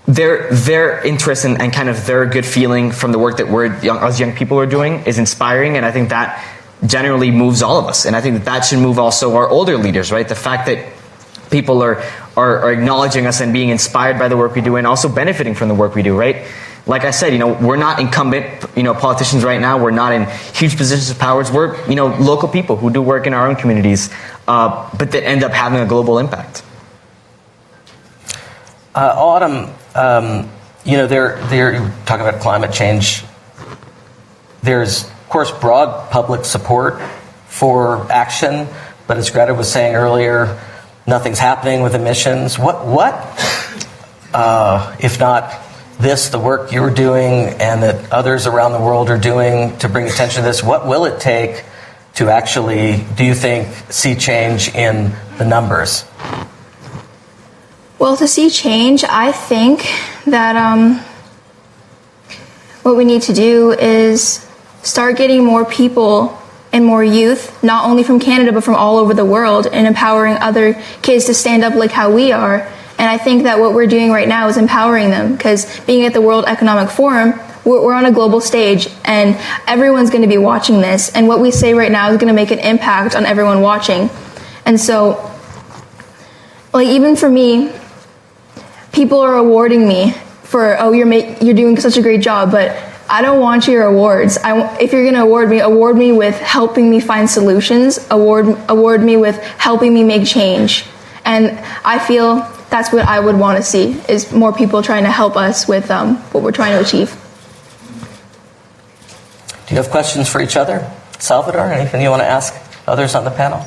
their interest and kind of their good feeling from the work that us young people are doing is inspiring, and I think that generally moves all of us. And I think that should move also our older leaders, right? The fact that people are acknowledging us and being inspired by the work we do and also benefiting from the work we do, right? Like I said, we're not incumbent, politicians right now. We're not in huge positions of powers. We're, local people who do work in our own communities, but that end up having a global impact. Autumn, they're talking about climate change. There's, of course, broad public support for action, but as Greta was saying earlier, nothing's happening with emissions. What, if not this, the work you're doing and that others around the world are doing to bring attention to this, what will it take to actually, do you think, see change in the numbers? Well, to see change, I think that what we need to do is start getting more people and more youth, not only from Canada, but from all over the world, and empowering other kids to stand up like how we are. And I think that what we're doing right now is empowering them, because being at the World Economic Forum, we're on a global stage, and everyone's going to be watching this, and what we say right now is going to make an impact on everyone watching. And so, like, even for me, people are awarding me for, oh, you're doing such a great job, but I don't want your awards. If you're going to award me with helping me find solutions, award me with helping me make change. And I feel that's what I would want to see, is more people trying to help us with what we're trying to achieve. Do you have questions for each other? Salvador, anything you want to ask others on the panel?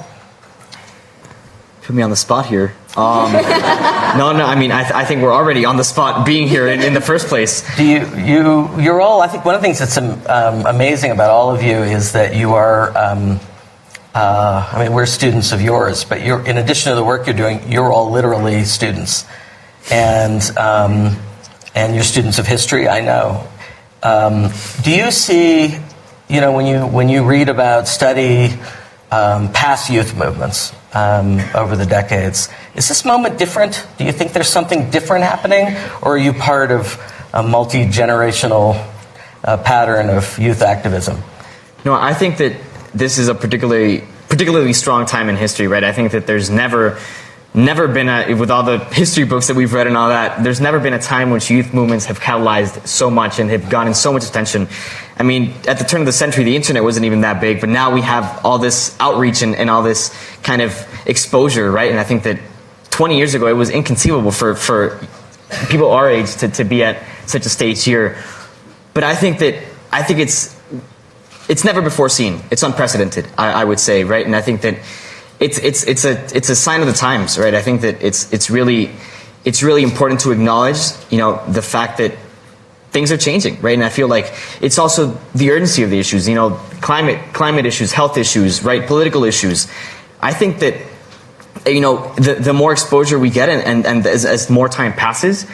Put me on the spot here. No, I mean, I think we're already on the spot being here in the first place. You're all, I think one of the things that's amazing about all of you is that you are, I mean, we're students of yours, but in addition to the work you're doing, you're all literally students. And you're students of history, I know. Do you see, when you read about, study past youth movements over the decades, is this moment different? Do you think there's something different happening, or are you part of a multi-generational pattern of youth activism? No, I think that this is a particularly strong time in history, right? I think that there's never been with all the history books that we've read and all that, there's never been a time when youth movements have catalyzed so much and have gotten so much attention. I mean, at the turn of the century, the internet wasn't even that big, but now we have all this outreach and all this kind of exposure, right? And I think that 20 years ago, it was inconceivable for people our age to be at such a stage here. But I think it's never before seen. It's unprecedented, I would say, right? And I think that it's a sign of the times, right? I think that it's really important to acknowledge, the fact that things are changing, right? And I feel like it's also the urgency of the issues, climate issues, health issues, right? Political issues. I think that, the more exposure we get and as more time passes,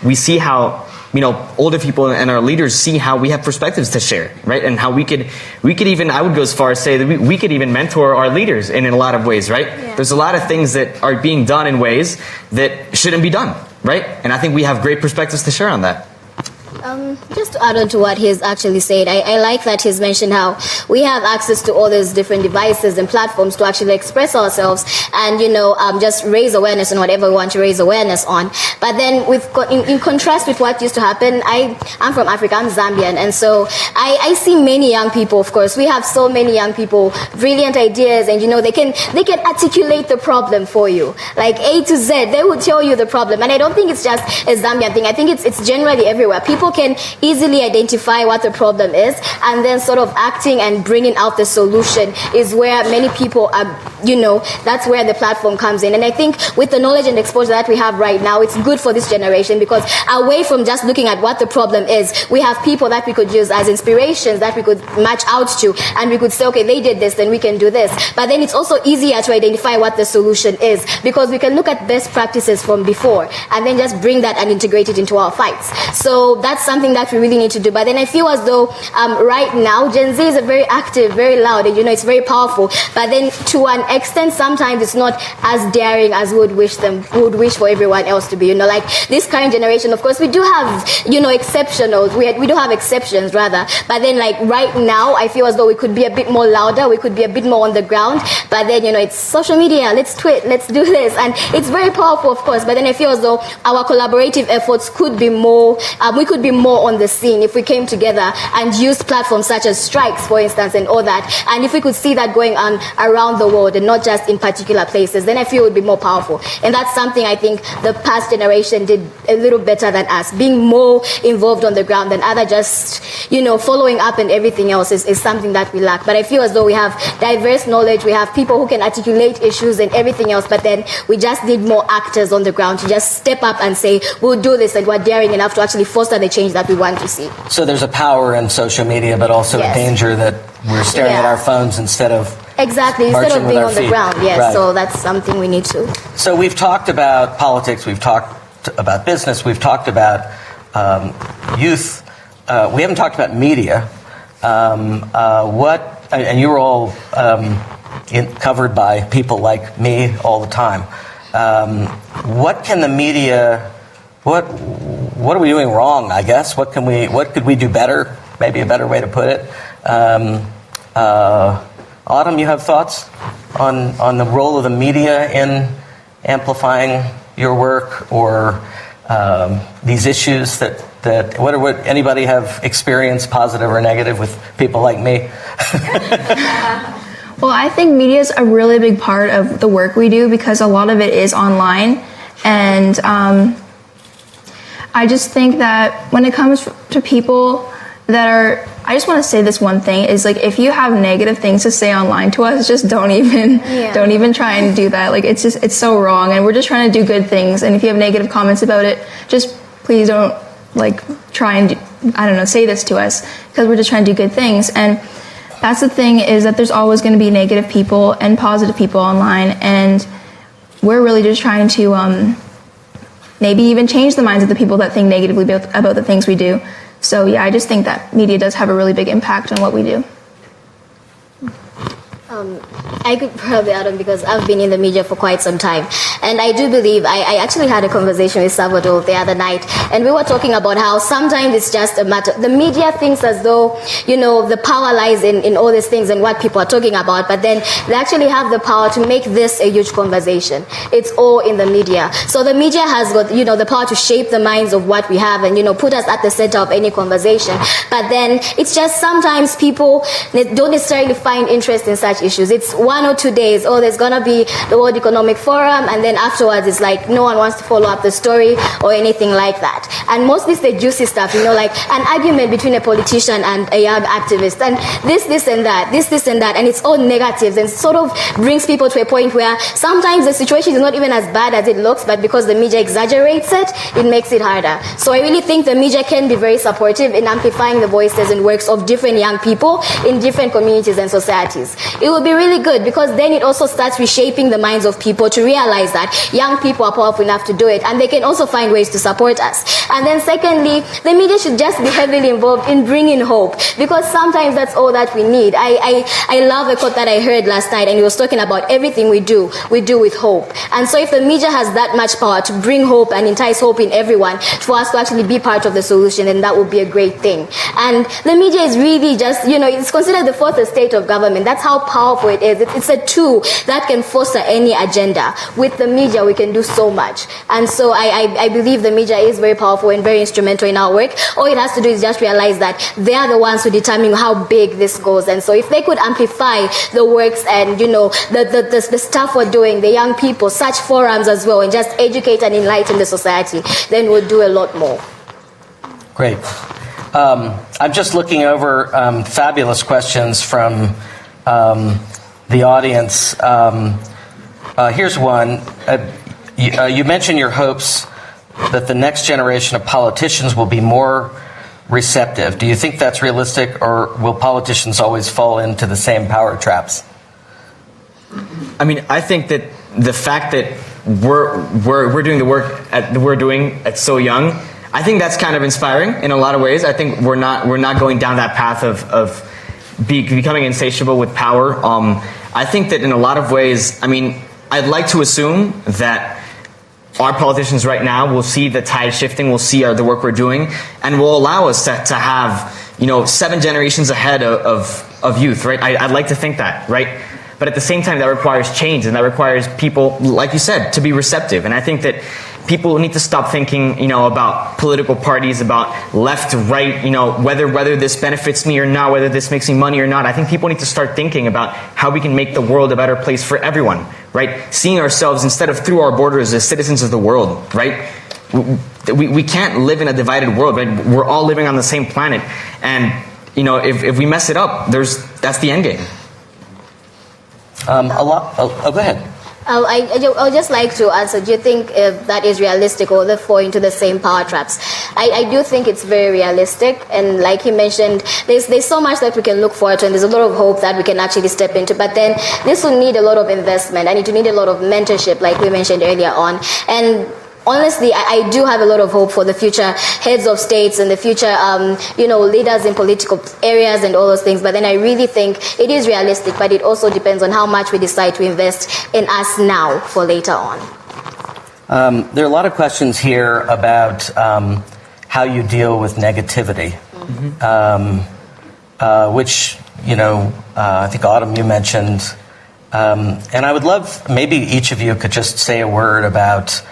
we see how, older people and our leaders see how we have perspectives to share, right? And how we could even, I would go as far as say that we could even mentor our leaders in a lot of ways, right? Yeah. There's a lot of things that are being done in ways that shouldn't be done, right? And I think we have great perspectives to share on that. Just to add on to what he's actually said, I like that he's mentioned how we have access to all these different devices and platforms to actually express ourselves and, just raise awareness on whatever we want to raise awareness on. But then in contrast with what used to happen, I'm from Africa, I'm Zambian, and so I see many young people, of course. We have so many young people, brilliant ideas, and, they can articulate the problem for you. Like A to Z, they will tell you the problem. And I don't think it's just a Zambian thing. I think it's generally everywhere. People can easily identify what the problem is, and then sort of acting and bringing out the solution is where many people are, that's where the platform comes in. And I think with the knowledge and exposure that we have right now, it's good for this generation, because away from just looking at what the problem is, we have people that we could use as inspirations that we could match out to, and we could say, okay, they did this, then we can do this. But then it's also easier to identify what the solution is, because we can look at best practices from before and then just bring that and integrate it into our fights. So that's something that we really need to do. But then I feel as though right now Gen Z is a very active, very loud, and it's very powerful. But then to an extent, sometimes it's not as daring as we would wish for everyone else to be. Like this current generation, of course, we do have exceptionals. We do have exceptions rather. But then like right now, I feel as though we could be a bit more louder. We could be a bit more on the ground. But then it's social media. Let's tweet. Let's do this, and it's very powerful, of course. But then I feel as though our collaborative efforts could be more. We could be more on the scene if we came together and used platforms such as strikes, for instance, and all that. And if we could see that going on around the world and not just in particular places, then I feel it would be more powerful. And that's something I think the past generation did a little better than us. Being more involved on the ground than other just, following up and everything else is something that we lack. But I feel as though we have diverse knowledge, we have people who can articulate issues and everything else, but then we just need more actors on the ground to just step up and say, we'll do this, and we're daring enough to actually foster the change that we want to see. So there's a power in social media, but also a danger that we're staring at our phones instead of instead of being on the ground. Yes, right. So that's something we need to. So we've talked about politics, we've talked about business, we've talked about youth. We haven't talked about media. And you're all covered by people like me all the time. What can the media? What are we doing wrong? I guess. What could we do better? Maybe a better way to put it. Autumn, you have thoughts on the role of the media in amplifying your work or these issues that would anybody have experience, positive or negative, with people like me? Well, I think media is a really big part of the work we do because a lot of it is online. And I just think that when it comes to people that are, I just want to say this one thing is like, if you have negative things to say online to us, just don't even try and do that. Like, it's so wrong, and we're just trying to do good things. And if you have negative comments about it, just please don't try and say this to us, because we're just trying to do good things. And that's the thing, is that there's always going to be negative people and positive people online, and we're really just trying to maybe even change the minds of the people that think negatively about the things we do. So yeah, I just think that media does have a really big impact on what we do. I could probably add on, because I've been in the media for quite some time, and I do believe I actually had a conversation with Salvador the other night, and we were talking about how sometimes it's just a matter, the media thinks as though the power lies in all these things and what people are talking about, but then they actually have the power to make this a huge conversation. It's all in the media. So the media has got the power to shape the minds of what we have and put us at the center of any conversation. But then it's just sometimes people don't necessarily find interest in such issues. It's 1 or 2 days, there's gonna be the World Economic Forum, and then afterwards it's like no one wants to follow up the story or anything like that. And mostly it's the juicy stuff, like an argument between a politician and a young activist, and this and that, and it's all negatives, and sort of brings people to a point where sometimes the situation is not even as bad as it looks, but because the media exaggerates it, it makes it harder. So I really think the media can be very supportive in amplifying the voices and works of different young people in different communities and societies. It will be really good, because then it also starts reshaping the minds of people to realize that young people are powerful enough to do it, and they can also find ways to support us. And then secondly, the media should just be heavily involved in bringing hope, because sometimes that's all that we need. I love a quote that I heard last night, and he was talking about everything we do with hope. And so if the media has that much power to bring hope and entice hope in everyone for us to actually be part of the solution, then that would be a great thing. And the media is really just, it's considered the fourth estate of government. That's how powerful it is. It's a tool that can foster any agenda. With the media, we can do so much. And so I believe the media is very powerful and very instrumental in our work. All it has to do is just realize that they are the ones who determine how big this goes. And so if they could amplify the works and, the stuff we're doing, the young people, such forums as well, and just educate and enlighten the society, then we'll do a lot more. Great. I'm just looking over fabulous questions from the audience. Here's one. You mentioned your hopes that the next generation of politicians will be more receptive. Do you think that's realistic, or will politicians always fall into the same power traps? I mean, I think that the fact that we're doing the work we're doing at so young, I think that's kind of inspiring in a lot of ways. I think we're not going down that path of becoming insatiable with power. I think that in a lot of ways, I mean, I'd like to assume that our politicians right now will see the tide shifting, will see the work we're doing, and will allow us to have, 7 generations ahead of youth, right? I'd like to think that, right? But at the same time, that requires change, and that requires people, like you said, to be receptive. And I think that people need to stop thinking, about political parties, about left, right, whether this benefits me or not, whether this makes me money or not. I think people need to start thinking about how we can make the world a better place for everyone, right? Seeing ourselves instead of through our borders as citizens of the world, right? We can't live in a divided world, right? We're all living on the same planet. And, if we mess it up, that's the end game. Go ahead. I would just like to answer, do you think that is realistic, or they fall into the same power traps? I do think it's very realistic, and like he mentioned, there's so much that we can look forward to, and there's a lot of hope that we can actually step into, but then this will need a lot of investment, and it will need a lot of mentorship, like we mentioned earlier on. And honestly, I do have a lot of hope for the future heads of states and the future, leaders in political areas and all those things. But then I really think it is realistic, but it also depends on how much we decide to invest in us now for later on. There are a lot of questions here about how you deal with negativity, which, I think, Autumn, you mentioned. And I would love, maybe each of you could just say a word about,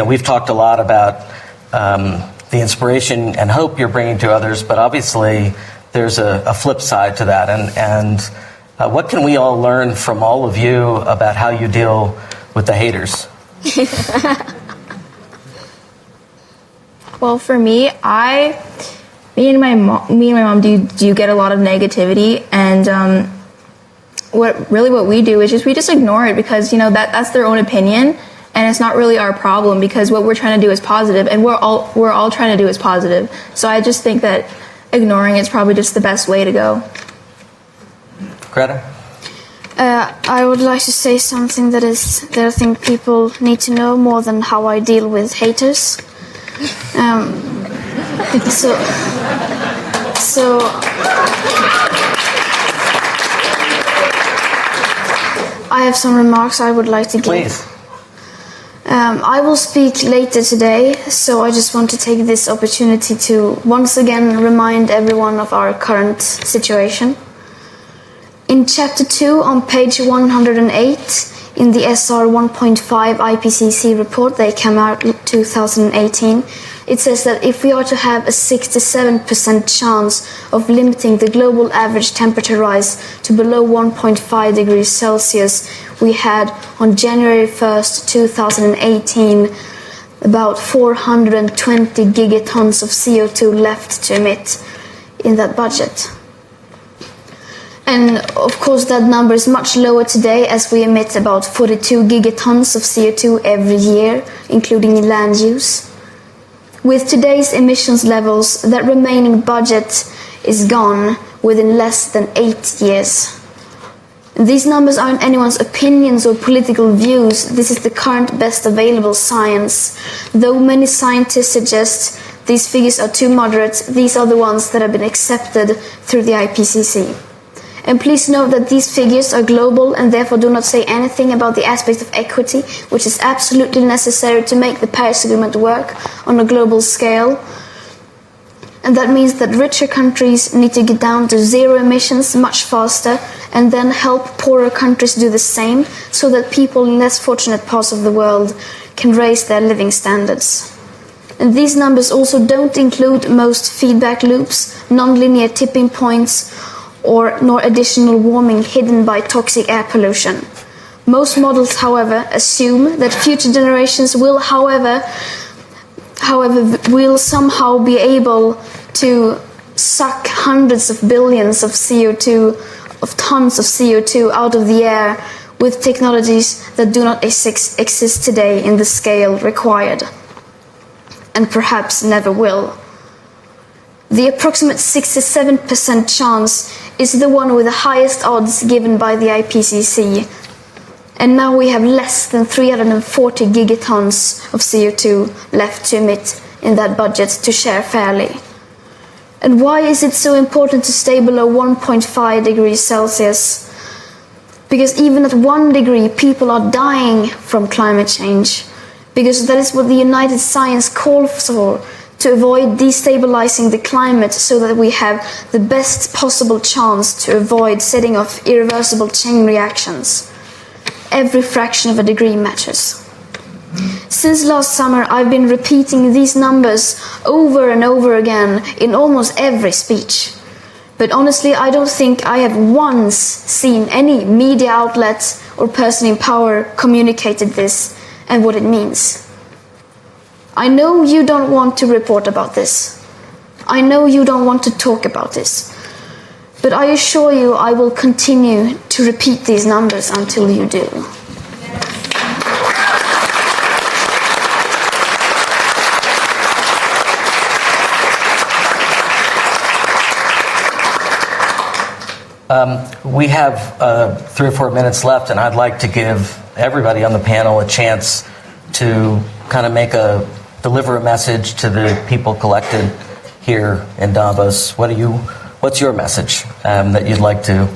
we've talked a lot about the inspiration and hope you're bringing to others, but obviously there's a flip side to that. And what can we all learn from all of you about how you deal with the haters? Well, for me, me and my mom do get a lot of negativity, and what we do is we just ignore it, because that's their own opinion. And it's not really our problem, because what we're trying to do is positive, and we're all trying to do is positive. So I just think that ignoring is probably just the best way to go. Greta? I would like to say something that I think people need to know more than how I deal with haters. I have some remarks I would like to give. Please. I will speak later today, so I just want to take this opportunity to once again remind everyone of our current situation. In Chapter 2 on page 108 in the SR 1.5 IPCC report that came out in 2018, it says that if we are to have a 67% chance of limiting the global average temperature rise to below 1.5 degrees Celsius, we had on January 1st, 2018, about 420 gigatons of CO2 left to emit in that budget. And of course that number is much lower today, as we emit about 42 gigatons of CO2 every year, including land use. With today's emissions levels, that remaining budget is gone within less than 8 years. These numbers aren't anyone's opinions or political views. This is the current best available science. Though many scientists suggest these figures are too moderate, these are the ones that have been accepted through the IPCC. And please note that these figures are global and therefore do not say anything about the aspect of equity, which is absolutely necessary to make the Paris Agreement work on a global scale. And that means that richer countries need to get down to zero emissions much faster, and then help poorer countries do the same, so that people in less fortunate parts of the world can raise their living standards. And these numbers also don't include most feedback loops, non-linear tipping points, nor additional warming hidden by toxic air pollution. Most models, however, assume that future generations will, however, will somehow be able to suck hundreds of billions of tons of CO2 out of the air with technologies that do not exist today in the scale required, and perhaps never will. The approximate 67% chance is the one with the highest odds given by the IPCC, and now we have less than 340 gigatons of CO2 left to emit in that budget to share fairly? And why is it so important to stay below 1.5 degrees Celsius? Because even at 1 degree, people are dying from climate change. Because that is what the United Science calls for, to avoid destabilizing the climate so that we have the best possible chance to avoid setting off irreversible chain reactions. Every fraction of a degree matters. Since last summer, I've been repeating these numbers over and over again in almost every speech. But honestly, I don't think I have once seen any media outlet or person in power communicated this and what it means. I know you don't want to report about this. I know you don't want to talk about this. But I assure you I will continue to repeat these numbers until you do. We have 3 or 4 minutes left, and I'd like to give everybody on the panel a chance to kind of deliver a message to the people collected here in Davos. What's your message that you'd like to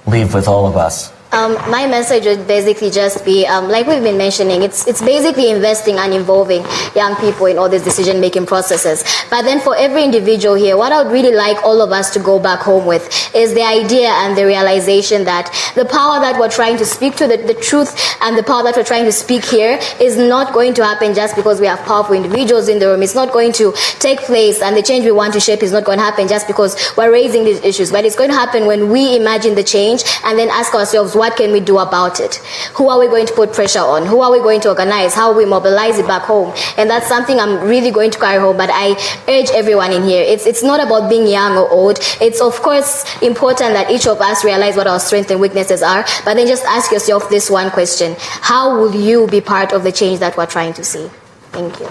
leave with all of us? My message would basically just be, like we've been mentioning, it's basically investing and involving young people in all these decision-making processes. But then for every individual here, what I would really like all of us to go back home with is the idea and the realization that the power that we're trying to speak to, the truth and the power that we're trying to speak here is not going to happen just because we have powerful individuals in the room. It's not going to take place, and the change we want to shape is not going to happen just because we're raising these issues. But it's going to happen when we imagine the change and then ask ourselves, what can we do about it? Who are we going to put pressure on? Who are we going to organize? How we mobilize it back home? And that's something I'm really going to carry home. But I urge everyone in here, it's not about being young or old. It's of course important that each of us realize what our strengths and weaknesses are, but then just ask yourself this one question: how will you be part of the change that we're trying to see? Thank you.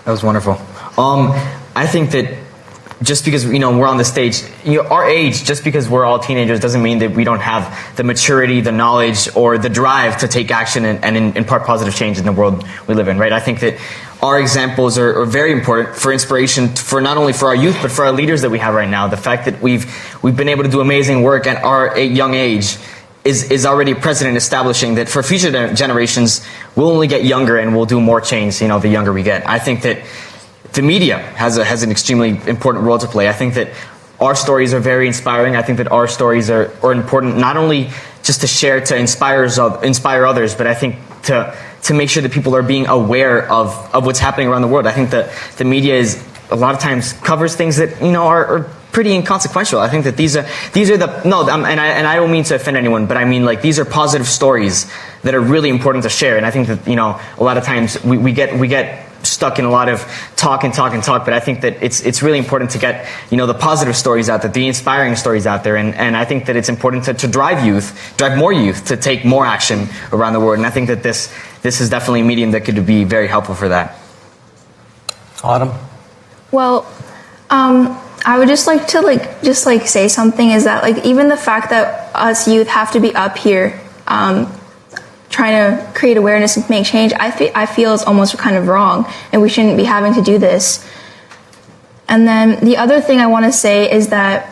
That was wonderful. I think that just because we're on the stage, our age, just because we're all teenagers, doesn't mean that we don't have the maturity, the knowledge, or the drive to take action and impart positive change in the world we live in. Right? I think that our examples are very important for inspiration, for not only for our youth but for our leaders that we have right now. The fact that we've been able to do amazing work at our young age is already a precedent establishing that for future generations we'll only get younger and we'll do more change. The younger we get. I think that the media has an extremely important role to play. I think that our stories are very inspiring. I think that our stories are important not only just to share, to inspire others, but I think to make sure that people are being aware of what's happening around the world. I think that the media is a lot of times covers things that are pretty inconsequential. I think that these are and I don't mean to offend anyone, but I mean these are positive stories that are really important to share. And I think that a lot of times we get stuck in a lot of talk, but I think that it's really important to get the positive stories out there, the inspiring stories out there, and I think that it's important to drive more youth to take more action around the world. And I think that this is definitely a medium that could be very helpful for that. Autumn? Well, I would just like to say something is that even the fact that us youth have to be up here trying to create awareness and make change, I feel is almost kind of wrong, and we shouldn't be having to do this. And then the other thing I want to say is that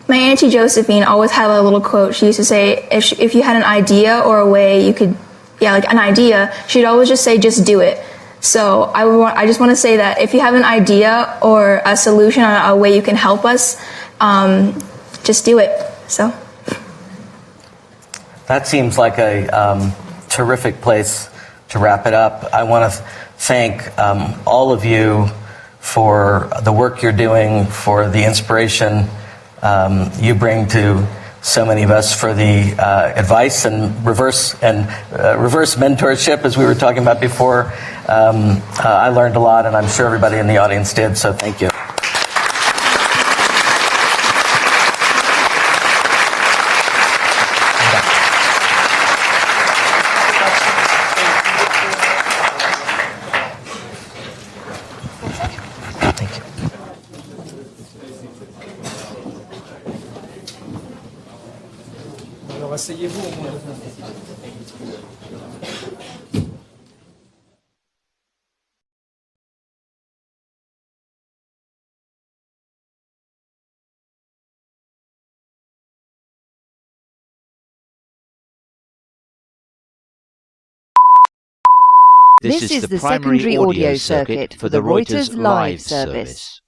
my auntie Josephine always had a little quote. She used to say, if you had an idea or a way you could, an idea, she'd always just say, just do it. So I just want to say that if you have an idea or a solution or a way you can help us, just do it. So. That seems like a terrific place to wrap it up. I want to thank all of you for the work you're doing, for the inspiration you bring to so many of us, for the advice and reverse mentorship, as we were talking about before. I learned a lot, and I'm sure everybody in the audience did, so thank you. Asseyez-vous au moins. This is the primary audio circuit for the Reuters live service.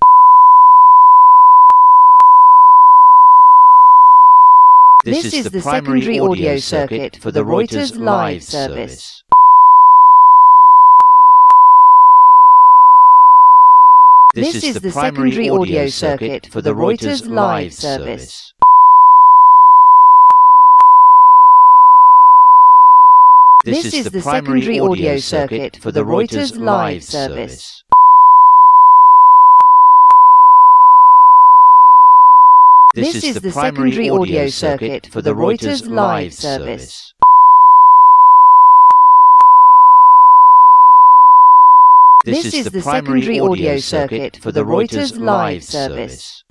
This is the primary audio circuit for the Reuters live service. This is the primary audio circuit for the Reuters live service. This is the primary audio circuit for the Reuters live service. This is the primary audio circuit for the Reuters live service. This is the primary audio circuit for the Reuters live service.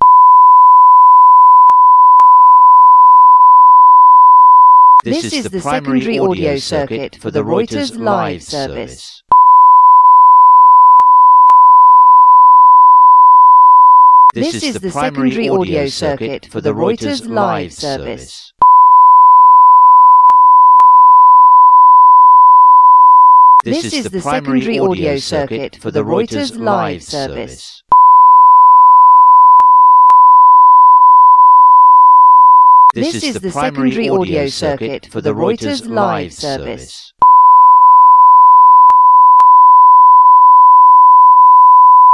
This is the primary audio circuit for the Reuters live service. This is the primary audio circuit for the Reuters live service. This is the primary audio circuit for the Reuters live service. This is the primary audio circuit for the Reuters live service.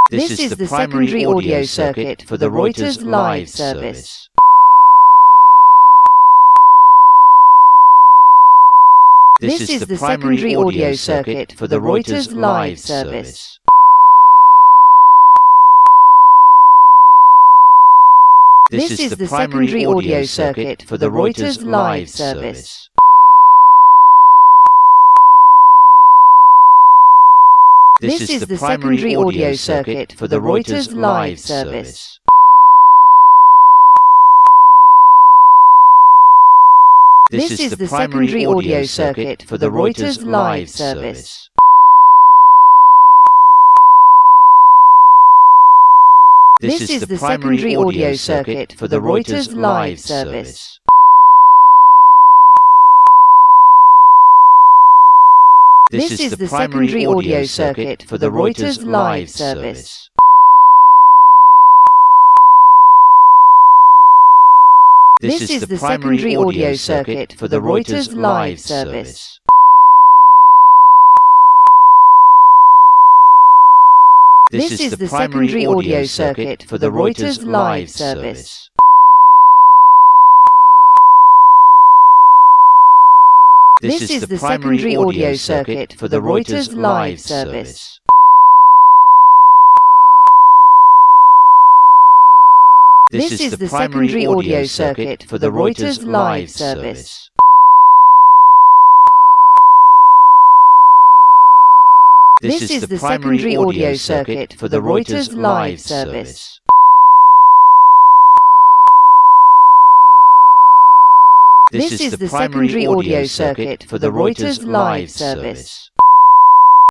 This is the primary audio circuit for the Reuters live service. This is the primary audio circuit for the Reuters live service. This is the primary audio circuit for the Reuters live service. This is the primary audio circuit for the Reuters live service. This is the primary audio circuit for the Reuters live service. This is the primary audio circuit for the Reuters live service. This is the primary audio circuit for the Reuters live service. This is the primary audio circuit for the Reuters live service. This is the primary audio circuit for the Reuters live service. This is the primary audio circuit for the Reuters live service. This is the primary audio circuit for the Reuters live service. This is the primary audio circuit for the Reuters live service. This is the primary audio circuit for the Reuters live service.